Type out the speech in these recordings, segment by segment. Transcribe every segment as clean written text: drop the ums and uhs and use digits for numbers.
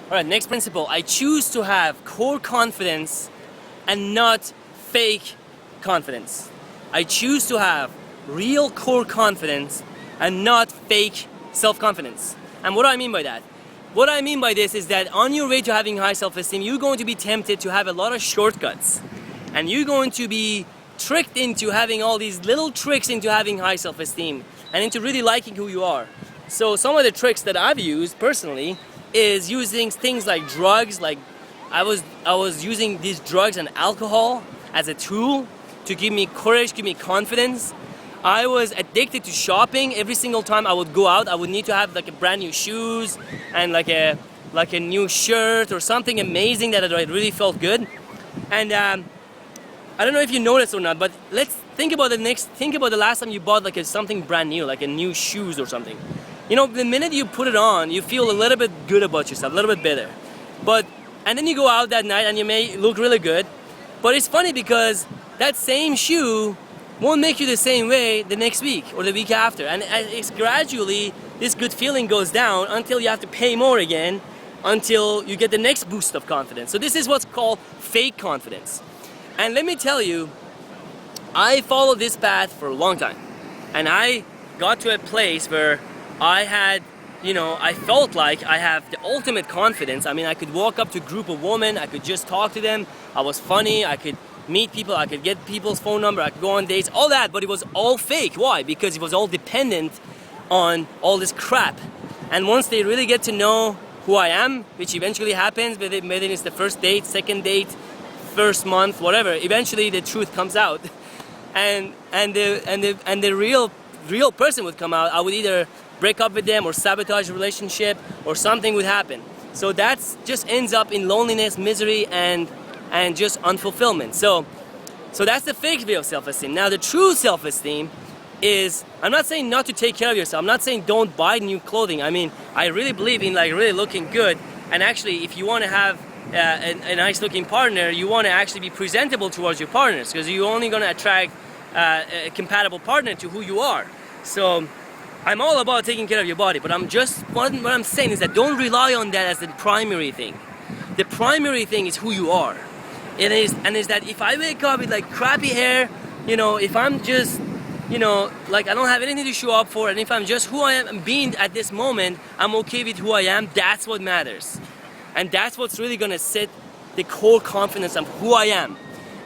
Alright, next principle. I choose to have core confidence and not fake confidence. I choose to have real core confidence and not fake self-confidence. And what do I mean by that? What I mean by this is that on your way to having high self-esteem, you're going to be tempted to have a lot of shortcuts. And you're going to be tricked into having all these little tricks into having high self-esteem and into really liking who you are. So some of the tricks that I've used personally is using things like drugs. Like I was using these drugs and alcohol as a tool to give me courage, give me confidence. I was addicted to shopping. Every single time I would go out, I would need to have like a brand new shoes and like a new shirt or something amazing that really felt good. And I don't know if you noticed or not, but let's think about the last time you bought like something brand new, like a new shoes or something. You know, the minute you put it on, you feel a little bit good about yourself, a little bit better. And then you go out that night and you may look really good. But it's funny because that same shoe won't make you the same way the next week or the week after. And it's gradually, this good feeling goes down until you have to pay more again, until you get the next boost of confidence. So this is what's called fake confidence. And let me tell you, I followed this path for a long time. And I got to a place where I had, I felt like I have the ultimate confidence. I mean, I could walk up to a group of women, I could just talk to them, I was funny, I could meet people, I could get people's phone number, I could go on dates, all that, but it was all fake. Why? Because it was all dependent on all this crap. And once they really get to know who I am, which eventually happens, whether it's the first date, second date, first month, whatever, eventually the truth comes out. And the real person would come out. I would either break up with them or sabotage the relationship or something would happen. So that's just ends up in loneliness, misery, and just unfulfillment. So that's the fake view of self-esteem. Now the true self-esteem is, I'm not saying not to take care of yourself. I'm not saying don't buy new clothing. I mean, I really believe in like really looking good. And actually, if you want to have a nice looking partner, you want to actually be presentable towards your partners, because you're only going to attract a compatible partner to who you are. So I'm all about taking care of your body, but what I'm saying is that don't rely on that as the primary thing. The primary thing is who you are. It is that if I wake up with like crappy hair, if I'm just, like I don't have anything to show up for, and if I'm just who I am being at this moment, I'm okay with who I am. That's what matters. And that's what's really gonna set the core confidence of who I am.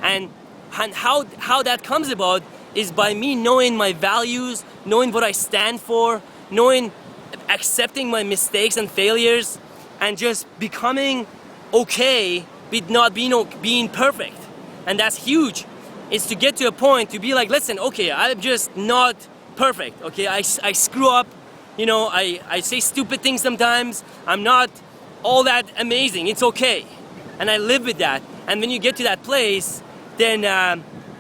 And how that comes about is by me knowing my values, knowing what I stand for, accepting my mistakes and failures, and just becoming okay with not being perfect. And that's huge. It's to get to a point to be like, listen, okay, I'm just not perfect. Okay, I screw up. I say stupid things sometimes. I'm not all that amazing. It's okay. And I live with that. And when you get to that place, then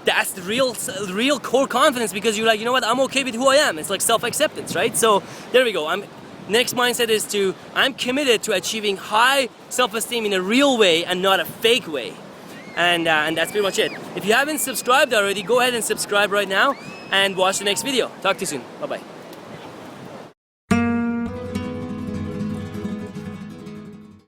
that's the real core confidence, because you're like, you know what, I'm okay with who I am. It's like self-acceptance, right? So there we go. Next mindset is I'm committed to achieving high self-esteem in a real way and not a fake way. And that's pretty much it. If you haven't subscribed already, go ahead and subscribe right now and watch the next video. Talk to you soon. Bye-bye.